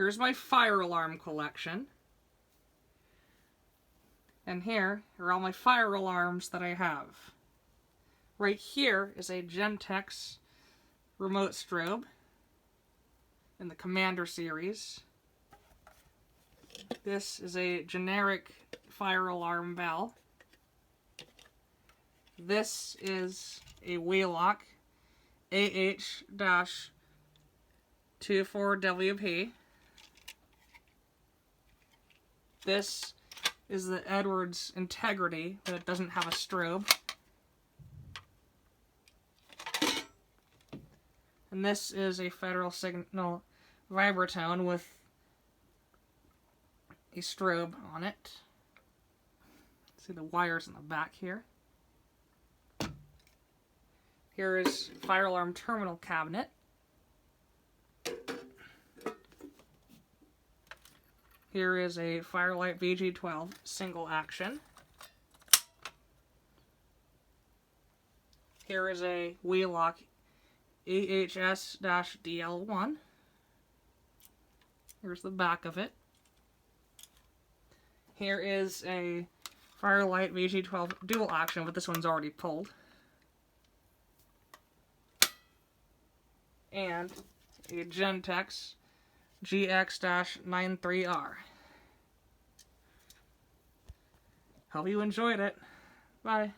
Here's my fire alarm collection. And here are all my fire alarms that I have. Right here is a Gentex remote strobe in the Commander series. This is a generic fire alarm bell. This is a Wheelock AH-24WP. This is the Edwards Integrity, but it doesn't have a strobe. And this is a Federal Signal Vibratone with a strobe on it. See the wires in the back here. Here is fire alarm terminal cabinet. Here is a Firelight VG12 single action. Here is a Wheelock AHS-DL1. Here's the back of it. Here is a Firelight VG12 dual action, but this one's already pulled. And a Gentex GX-93R. Hope you enjoyed it. Bye.